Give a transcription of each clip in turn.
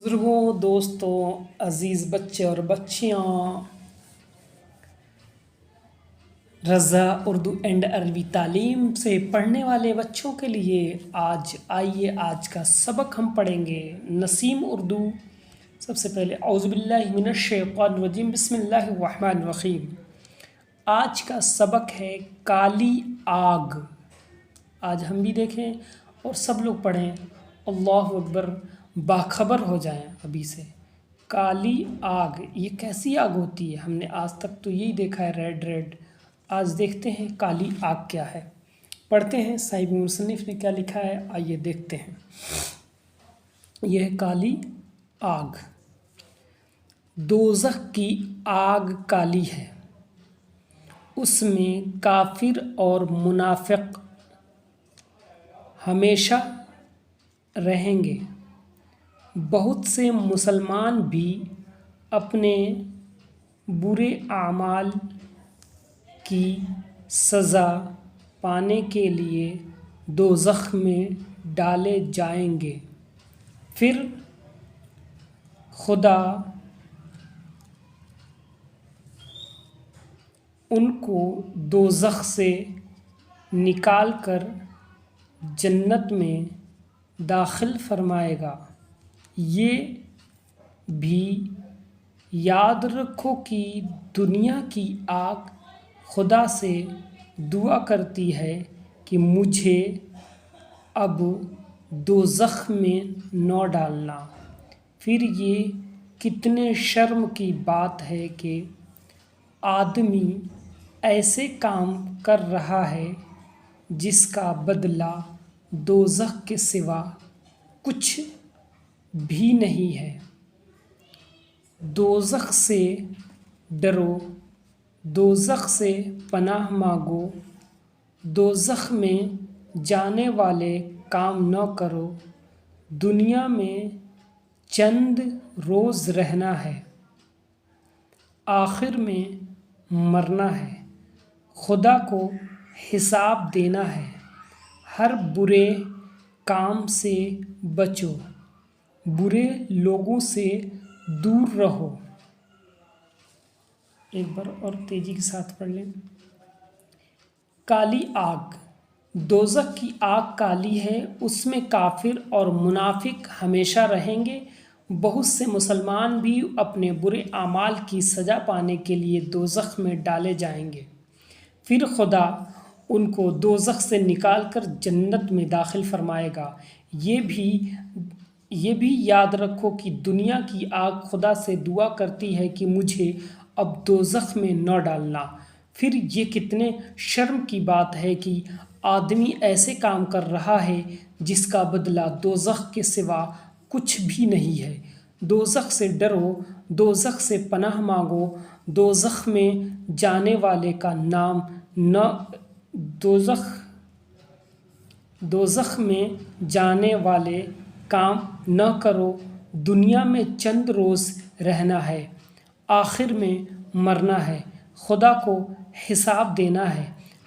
بزرگوں، دوستوں، عزیز بچے اور بچیاں، رضا اردو اینڈ عربی تعلیم سے پڑھنے والے بچوں کے لیے آج کا سبق ہم پڑھیں گے نسیم اردو۔ سب سے پہلے اعوذ باللہ من الشیطان الرجیم، بسم اللہ الرحمن الرحیم۔ آج کا سبق ہے کالی آگ۔ آج ہم بھی دیکھیں اور سب لوگ پڑھیں، اللہ اکبر، باخبر ہو جائیں ابھی سے۔ کالی آگ، یہ کیسی آگ ہوتی ہے؟ ہم نے آج تک تو یہی دیکھا ہے ریڈ۔ آج دیکھتے ہیں کالی آگ کیا ہے۔ پڑھتے ہیں صاحب مصنف نے کیا لکھا ہے، آئیے دیکھتے ہیں۔ یہ ہے کالی آگ۔ دوزخ کی آگ کالی ہے، اس میں کافر اور منافق ہمیشہ رہیں گے۔ بہت سے مسلمان بھی اپنے برے اعمال کی سزا پانے کے لیے دوزخ میں ڈالے جائیں گے، پھر خدا ان کو دوزخ سے نکال کر جنت میں داخل فرمائے گا۔ یہ بھی یاد رکھو کہ دنیا کی آگ خدا سے دعا کرتی ہے کہ مجھے اب دوزخ میں نہ ڈالنا۔ پھر یہ کتنے شرم کی بات ہے کہ آدمی ایسے کام کر رہا ہے جس کا بدلہ دوزخ کے سوا کچھ بھی نہیں ہے۔ دوزخ سے ڈرو، دوزخ سے پناہ مانگو، دوزخ میں جانے والے کام نہ کرو۔ دنیا میں چند روز رہنا ہے، آخر میں مرنا ہے۔ خدا کو حساب دینا ہے۔ ہر برے کام سے بچو، برے لوگوں سے دور رہو۔ ایک بار اور تیزی کے ساتھ پڑھ لیں۔ کالی آگ، دوزخ کی آگ کالی ہے، اس میں کافر اور منافق ہمیشہ رہیں گے۔ بہت سے مسلمان بھی اپنے برے اعمال کی سزا پانے کے لیے دوزخ میں ڈالے جائیں گے، پھر خدا ان کو دوزخ سے نکال کر جنت میں داخل فرمائے گا۔ یہ بھی یاد رکھو کہ دنیا کی آگ خدا سے دعا کرتی ہے کہ مجھے اب دوزخ میں نہ ڈالنا۔ پھر یہ کتنے شرم کی بات ہے کہ آدمی ایسے کام کر رہا ہے جس کا بدلہ دوزخ کے سوا کچھ بھی نہیں ہے۔ دوزخ سے ڈرو، دوزخ سے پناہ مانگو، دوزخ میں جانے والے کا نام نہ دوزخ میں جانے والے کام نہ کرو۔ دنیا میں چند روز رہنا ہے، آخر میں مرنا ہے۔ خدا کو حساب دینا ہے۔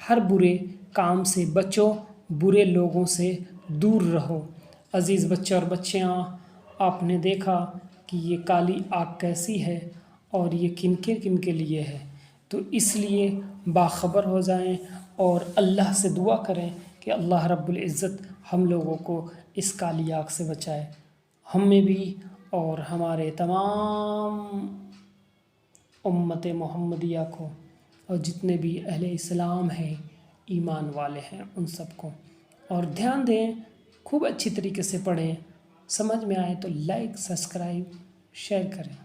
ہر برے کام سے بچو، برے لوگوں سے دور رہو۔ عزیز بچے اور بچیاں، آپ نے دیکھا کہ یہ کالی آگ کیسی ہے اور یہ کن کے لیے ہے، تو اس لیے باخبر ہو جائیں اور اللہ سے دعا کریں کہ اللہ رب العزت ہم لوگوں کو اس کالی آگ سے بچائے، ہمیں بھی اور ہمارے تمام امت محمدیہ کو، اور جتنے بھی اہل اسلام ہیں، ایمان والے ہیں، ان سب کو۔ اور دھیان دیں، خوب اچھی طریقے سے پڑھیں، سمجھ میں آئے تو لائک، سبسکرائب، شیئر کریں۔